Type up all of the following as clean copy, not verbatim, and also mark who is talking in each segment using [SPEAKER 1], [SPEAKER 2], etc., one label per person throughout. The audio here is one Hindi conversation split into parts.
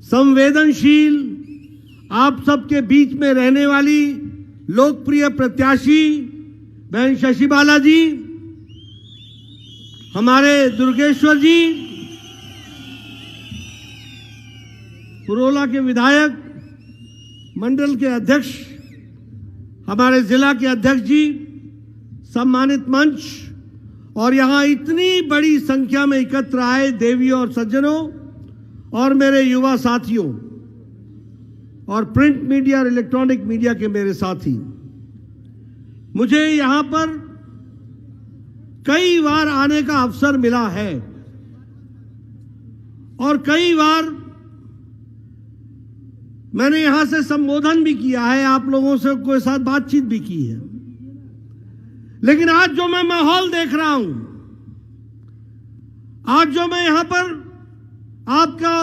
[SPEAKER 1] संवेदनशील, आप सबके बीच में रहने वाली लोकप्रिय प्रत्याशी बहन शशि बाला जी, हमारे दुर्गेश्वर जी, पुरोला के विधायक, मंडल के अध्यक्ष, हमारे जिला के अध्यक्ष जी, सम्मानित मंच और यहां इतनी बड़ी संख्या में एकत्र आए देवियों और सज्जनों और मेरे युवा साथियों और प्रिंट मीडिया और इलेक्ट्रॉनिक मीडिया के मेरे साथी, मुझे यहां पर कई बार आने का अवसर मिला है और कई बार मैंने यहां से संबोधन भी किया है, आप लोगों से कोई साथ बातचीत भी की है। लेकिन आज जो मैं माहौल देख रहा हूं, आज जो मैं यहां पर आपका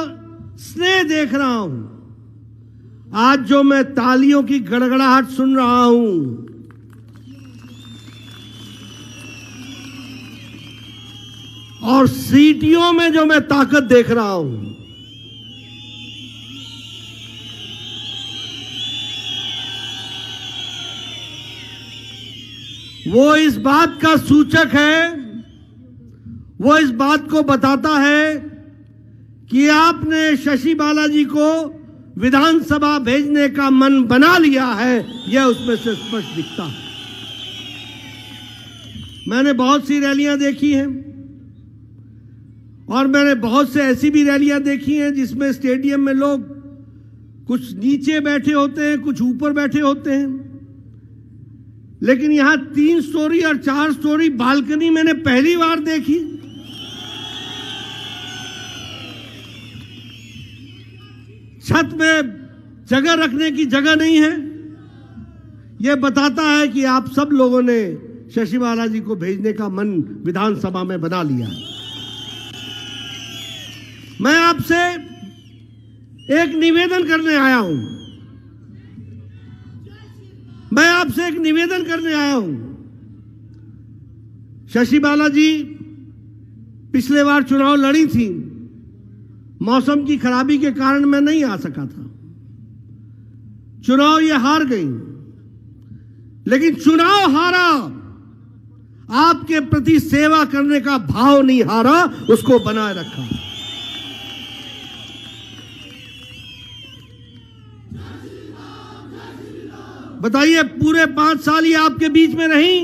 [SPEAKER 1] स्नेह देख रहा हूं, आज जो मैं तालियों की गड़गड़ाहट सुन रहा हूं, और सीटियों में जो मैं ताकत देख रहा हूं, वो इस बात का सूचक है, वो इस बात को बताता है कि आपने शशि बाला जी को विधानसभा भेजने का मन बना लिया है, यह उसमें से स्पष्ट दिखता है। मैंने बहुत सी रैलियां देखी हैं और मैंने बहुत से ऐसी भी रैलियां देखी हैं जिसमें स्टेडियम में लोग कुछ नीचे बैठे होते हैं, कुछ ऊपर बैठे होते हैं, लेकिन यहां 3 स्टोरी और 4 स्टोरी बालकनी मैंने पहली बार देखी। छत में जगह रखने की जगह नहीं है। यह बताता है कि आप सब लोगों ने शशि बाला जी को भेजने का मन विधानसभा में बना लिया है। मैं आपसे एक निवेदन करने आया हूं, मैं आपसे एक निवेदन करने आया हूं। शशि बाला जी पिछले बार चुनाव लड़ी थी, मौसम की खराबी के कारण मैं नहीं आ सका था, चुनाव ये हार गई, लेकिन चुनाव हारा, आपके प्रति सेवा करने का भाव नहीं हारा, उसको बनाए रखा। बताइए पूरे 5 साल ये आपके बीच में रही,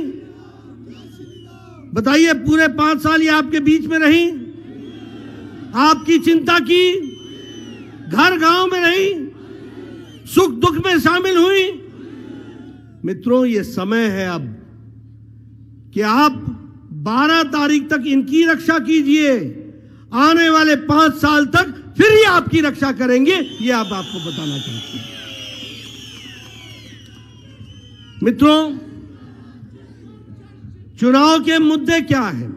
[SPEAKER 1] बताइए पूरे 5 साल ये आपके बीच में रही, आपकी चिंता की, घर गांव में रही, सुख दुख में शामिल हुई। मित्रों, ये समय है अब कि आप 12 तारीख तक इनकी रक्षा कीजिए, आने वाले 5 साल तक फिर ये आपकी रक्षा करेंगे, ये आप आपको बताना चाहते हैं। मित्रों, चुनाव के मुद्दे क्या हैं?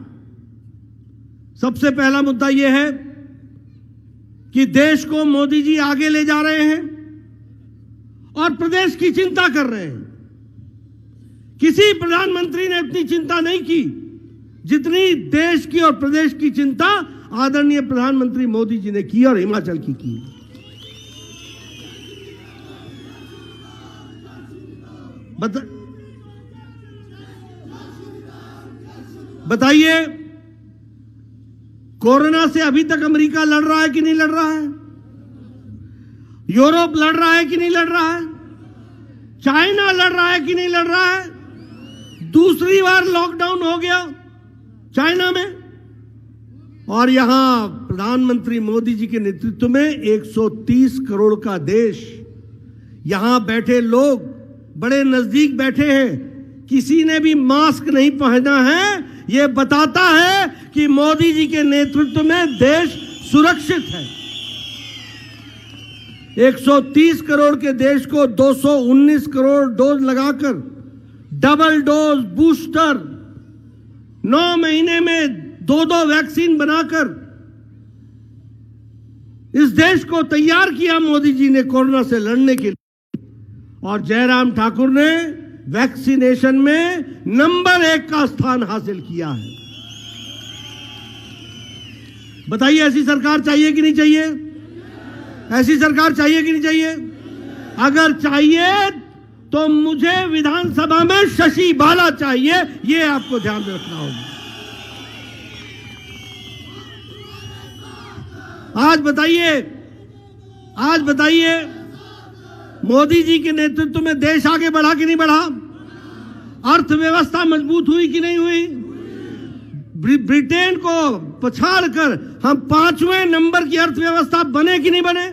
[SPEAKER 1] सबसे पहला मुद्दा यह है कि देश को मोदी जी आगे ले जा रहे हैं और प्रदेश की चिंता कर रहे हैं। किसी प्रधानमंत्री ने इतनी चिंता नहीं की जितनी देश की और प्रदेश की चिंता आदरणीय प्रधानमंत्री मोदी जी ने की और हिमाचल की। बताइए, कोरोना से अभी तक अमेरिका लड़ रहा है कि नहीं लड़ रहा है? यूरोप लड़ रहा है कि नहीं लड़ रहा है? चाइना लड़ रहा है कि नहीं लड़ रहा है? दूसरी बार लॉकडाउन हो गया चाइना में, और यहां प्रधानमंत्री मोदी जी के नेतृत्व में 130 करोड़ का देश, यहां बैठे लोग बड़े नजदीक बैठे हैं, किसी ने भी मास्क नहीं पहना है। यह बताता है कि मोदी जी के नेतृत्व में देश सुरक्षित है। 130 करोड़ के देश को 219 करोड़ डोज लगाकर, डबल डोज बूस्टर, 9 महीने में 2-2 वैक्सीन बनाकर इस देश को तैयार किया मोदी जी ने कोरोना से लड़ने के लिए। और जयराम ठाकुर ने वैक्सीनेशन में नंबर 1 का स्थान हासिल किया है। बताइए, ऐसी सरकार चाहिए कि नहीं चाहिए? ऐसी सरकार चाहिए कि नहीं चाहिए? अगर चाहिए तो मुझे विधानसभा में शशि बाला चाहिए, ये आपको ध्यान में रखना होगा। आज बताइए मोदी जी के नेतृत्व में देश आगे बढ़ा कि नहीं बढ़ा? अर्थव्यवस्था मजबूत हुई कि नहीं हुई? ब्रिटेन को पछाड़कर हम 5वें नंबर की अर्थव्यवस्था बने कि नहीं बने?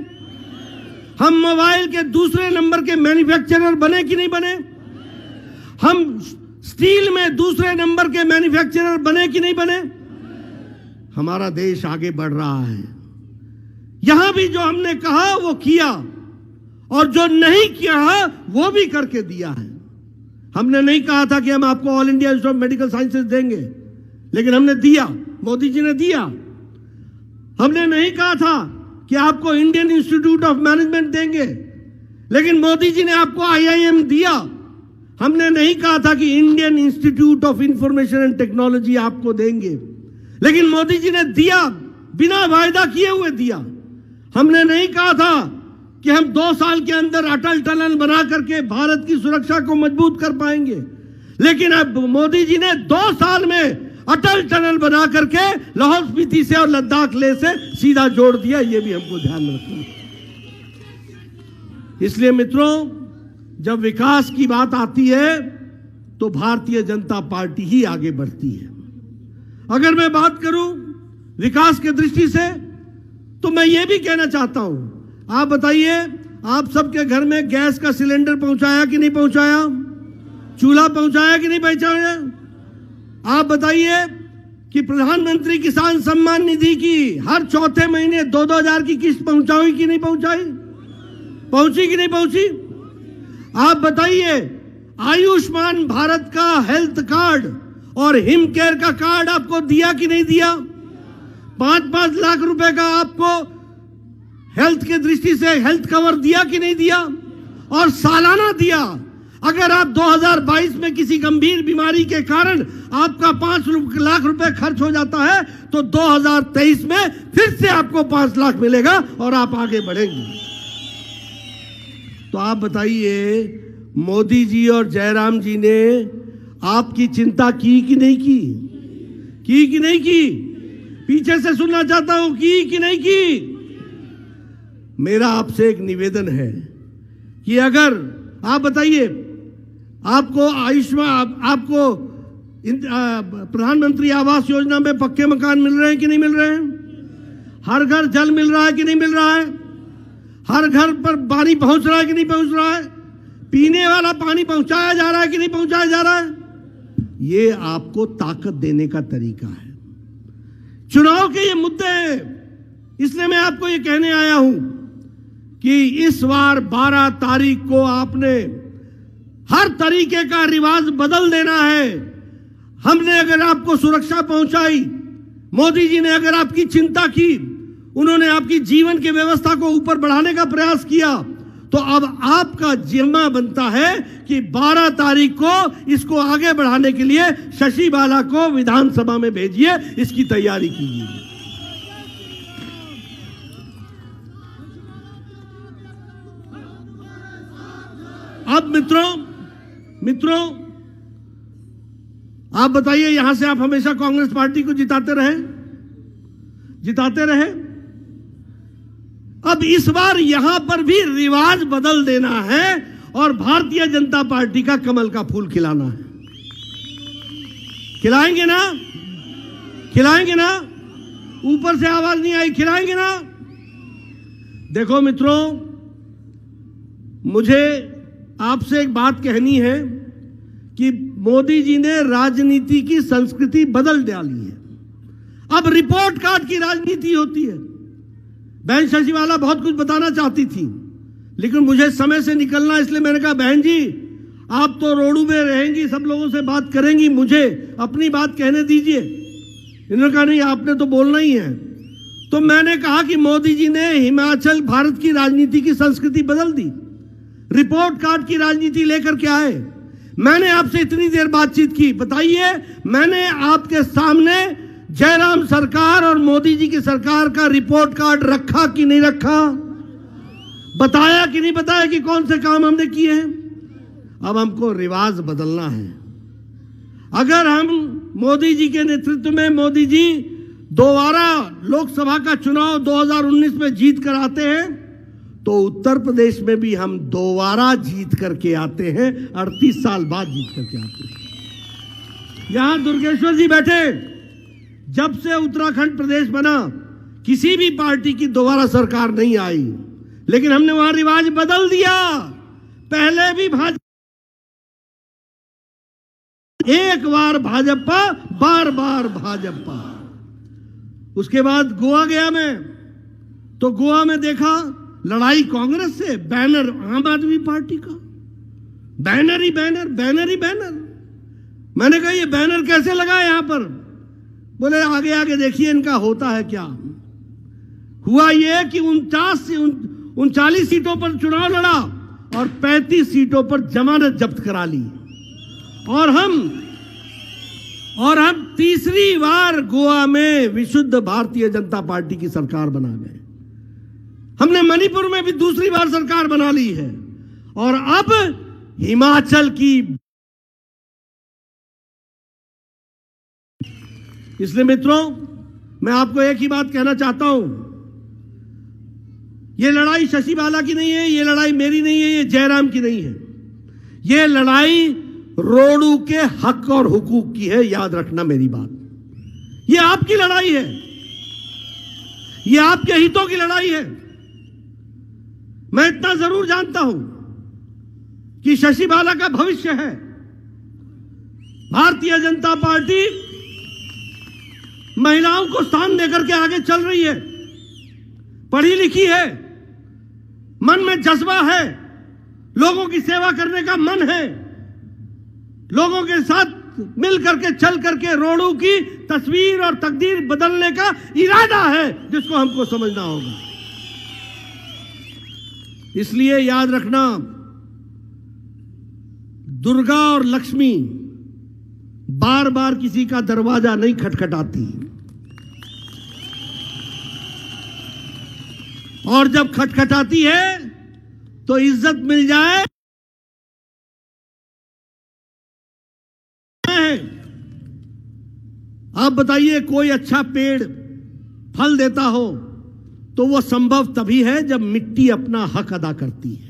[SPEAKER 1] हम मोबाइल के दूसरे नंबर के मैन्युफैक्चरर बने कि नहीं बने? हम स्टील में दूसरे नंबर के मैन्युफैक्चरर बने कि नहीं बने? हमारा देश आगे बढ़ रहा है। यहां भी जो हमने कहा वो किया, और जो नहीं किया वो भी करके दिया है। हमने नहीं कहा था कि हम आपको all India institute of medical sciences देंगे, लेकिन हमने दिया, मोदी जी ने दिया। हमने नहीं कहा था कि आपको इंडियन इंस्टीट्यूट ऑफ मैनेजमेंट देंगे, लेकिन मोदी जी ने आपको IIM दिया। हमने नहीं कहा था कि Indian institute of information and technology आपको देंगे, लेकिन मोदी जी ने दिया, बिना वायदा किए हुए दिया। हमने नहीं कहा था कि हम 2 साल के अंदर अटल टनल बना करके भारत की सुरक्षा को मजबूत कर पाएंगे, लेकिन अब मोदी जी ने 2 साल में अटल टनल बना करके लाहौल स्पीति से और लद्दाख लेह से सीधा जोड़ दिया। यह भी हमको ध्यान में रखना। इसलिए मित्रों, जब विकास की बात आती है तो भारतीय जनता पार्टी ही आगे बढ़ती है। अगर मैं बात करूं विकास की दृष्टि से, तो मैं ये भी कहना चाहता हूं, आप बताइए, आप सबके घर में गैस का सिलेंडर पहुंचाया कि नहीं पहुंचाया? चूल्हा पहुंचाया कि नहीं पहुंचाया? आप बताइए कि प्रधानमंत्री किसान सम्मान निधि की हर चौथे महीने 2-2 हजार की किस्त पहुंचाई कि नहीं पहुंचाई? पहुंची कि नहीं पहुंची? आप बताइए, आयुष्मान भारत का हेल्थ कार्ड और हिम केयर का कार्ड आपको दिया कि नहीं दिया? 5-5 लाख रुपए का आपको हेल्थ के दृष्टि से हेल्थ कवर दिया कि नहीं दिया? और सालाना दिया। अगर आप 2022 में किसी गंभीर बीमारी के कारण आपका 5 लाख रुपए खर्च हो जाता है, तो 2023 में फिर से आपको 5 लाख मिलेगा और आप आगे बढ़ेंगे। तो आप बताइए, मोदी जी और जयराम जी ने आपकी चिंता की कि नहीं की? की कि नहीं की? पीछे से सुनना चाहता हूं, की कि नहीं की? मेरा आपसे एक निवेदन है कि अगर आप बताइए, आपको आयुष्मान, आपको प्रधानमंत्री आवास योजना में पक्के मकान मिल रहे हैं कि नहीं मिल रहे हैं? हर घर जल मिल रहा है कि नहीं मिल रहा है? हर घर पर पानी पहुंच रहा है कि नहीं पहुंच रहा है? पीने वाला पानी पहुंचाया जा रहा है कि नहीं पहुंचाया जा रहा है? ये आपको ताकत देने का तरीका है। चुनाव के ये मुद्दे हैं। इसलिए मैं आपको ये कहने आया हूं कि इस बार 12 तारीख को आपने हर तरीके का रिवाज बदल देना है। हमने अगर आपको सुरक्षा पहुंचाई, मोदी जी ने अगर आपकी चिंता की, उन्होंने आपकी जीवन की व्यवस्था को ऊपर बढ़ाने का प्रयास किया, तो अब आपका जिम्मा बनता है कि 12 तारीख को इसको आगे बढ़ाने के लिए शशि बाला को विधानसभा में भेजिए, इसकी तैयारी कीजिए। अब मित्रों, आप बताइए, यहां से आप हमेशा कांग्रेस पार्टी को जिताते रहे। अब इस बार यहां पर भी रिवाज बदल देना है और भारतीय जनता पार्टी का कमल का फूल खिलाना है। खिलाएंगे ना? खिलाएंगे ना? ऊपर से आवाज नहीं आई, खिलाएंगे ना? देखो मित्रों, मुझे आपसे एक बात कहनी है कि मोदी जी ने राजनीति की संस्कृति बदल डाली है। अब रिपोर्ट कार्ड की राजनीति होती है। बहन शशि बाला बहुत कुछ बताना चाहती थी, लेकिन मुझे समय से निकलना, इसलिए मैंने कहा बहन जी आप तो रोडू में रहेंगी, सब लोगों से बात करेंगी, मुझे अपनी बात कहने दीजिए। इन्होंने कहा नहीं, आपने तो बोलना ही है। तो मैंने कहा कि मोदी जी ने हिमाचल भारत की राजनीति की संस्कृति बदल दी, रिपोर्ट कार्ड की राजनीति लेकर के आए। मैंने आपसे इतनी देर बातचीत की, बताइए मैंने आपके सामने जयराम सरकार और मोदी जी की सरकार का रिपोर्ट कार्ड रखा कि नहीं रखा? बताया कि नहीं बताया कि कौन से काम हमने किए हैं। अब हमको रिवाज बदलना है। अगर हम मोदी जी के नेतृत्व में मोदी जी दोबारा लोकसभा का चुनाव 2019 में जीत कर आते हैं तो उत्तर प्रदेश में भी हम दोबारा जीत करके आते हैं। 38 साल बाद जीत करके आते हैं। यहां दुर्गेश्वर जी बैठे, जब से उत्तराखंड प्रदेश बना किसी भी पार्टी की दोबारा सरकार नहीं आई, लेकिन हमने वहां रिवाज बदल दिया। पहले भी भाजपा, एक बार भाजपा, बार बार भाजपा। उसके बाद गोवा गया मैं, तो गोवा में देखा लड़ाई कांग्रेस से, बैनर आम आदमी पार्टी का, बैनर ही बैनर, बैनर ही बैनर। मैंने कहा ये बैनर कैसे लगा यहां पर? बोले आगे आगे देखिए इनका होता है क्या। हुआ ये कि 39 सीटों पर चुनाव लड़ा और 35 सीटों पर जमानत जब्त करा ली, और हम तीसरी बार गोवा में विशुद्ध भारतीय जनता पार्टी की सरकार बना गए। हमने मणिपुर में भी दूसरी बार सरकार बना ली है, और अब हिमाचल की। इसलिए मित्रों, मैं आपको एक ही बात कहना चाहता हूं, ये लड़ाई शशि बाला की नहीं है, ये लड़ाई मेरी नहीं है, ये जयराम की नहीं है। ये लड़ाई रोडू के हक और हुकूक की है। याद रखना मेरी बात। ये आपकी लड़ाई है, ये आपके हितों की लड़ाई है। मैं इतना जरूर जानता हूं कि शशि बाला का भविष्य है। भारतीय जनता पार्टी महिलाओं को स्थान देकर के आगे चल रही है, पढ़ी लिखी है, मन में जज्बा है, लोगों की सेवा करने का मन है, लोगों के साथ मिल करके चल करके रोडू की तस्वीर और तकदीर बदलने का इरादा है, जिसको हमको समझना होगा। इसलिए याद रखना, दुर्गा और लक्ष्मी बार बार किसी का दरवाजा नहीं खटखटाती, और जब खटखटाती है तो इज्जत मिल जाए। आप बताइए, कोई अच्छा पेड़ फल देता हो तो वो संभव तभी है जब मिट्टी अपना हक अदा करती है।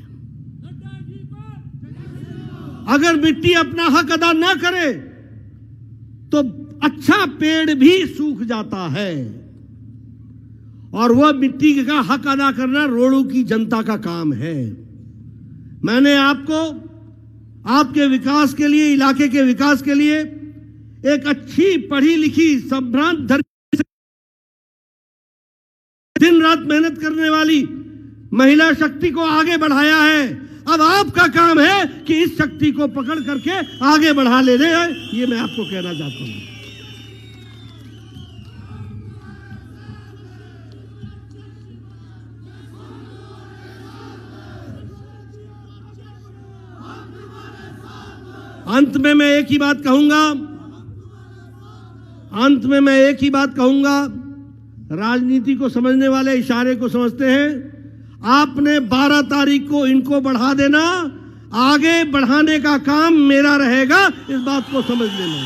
[SPEAKER 1] अगर मिट्टी अपना हक अदा ना करे तो अच्छा पेड़ भी सूख जाता है, और वह मिट्टी का हक अदा करना रोडू की जनता का काम है। मैंने आपको आपके विकास के लिए, इलाके के विकास के लिए एक अच्छी पढ़ी लिखी संभ्रांत दिन रात मेहनत करने वाली महिला शक्ति को आगे बढ़ाया है। अब आपका काम है कि इस शक्ति को पकड़ करके आगे बढ़ा लेने हैं। ये मैं आपको कहना चाहता हूं। अंत में मैं एक ही बात कहूंगा, राजनीति को समझने वाले इशारे को समझते हैं। आपने 12 तारीख को इनको बढ़ा देना, आगे बढ़ाने का काम मेरा रहेगा, इस बात को समझ लेना।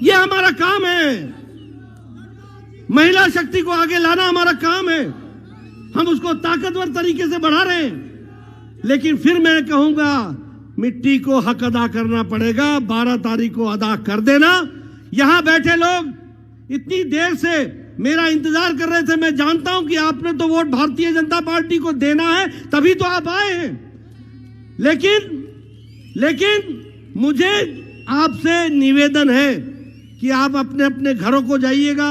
[SPEAKER 1] यह हमारा काम है, महिला शक्ति को आगे लाना हमारा काम है। हम उसको ताकतवर तरीके से बढ़ा रहे हैं, लेकिन फिर मैं कहूंगा मिट्टी को हक अदा करना पड़ेगा। 12 तारीख को अदा कर देना। यहां बैठे लोग इतनी देर से मेरा इंतजार कर रहे थे। मैं जानता हूं कि आपने तो वोट भारतीय जनता पार्टी को देना है, तभी तो आप आए हैं। लेकिन मुझे आपसे निवेदन है कि आप अपने अपने घरों को जाइएगा,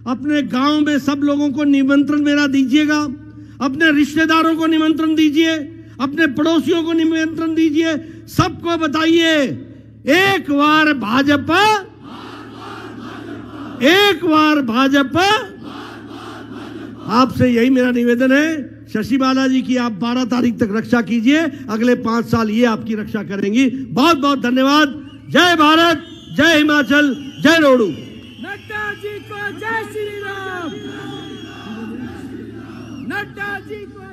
[SPEAKER 1] अपने गांव में सब लोगों को निमंत्रण मेरा दीजिएगा, अपने रिश्तेदारों को निमंत्रण दीजिए, अपने पड़ोसियों को निमंत्रण दीजिए, सबको बताइए एक बार भाजपा, एक बार भाजपा। आपसे यही मेरा निवेदन है। शशि बाला जी की आप 12 तारीख तक रक्षा कीजिए, अगले 5 साल ये आपकी रक्षा करेंगी। बहुत बहुत धन्यवाद। जय भारत, जय हिमाचल, जय रोडू।
[SPEAKER 2] नड्डा जी को जय श्री राम। नड्डा जी को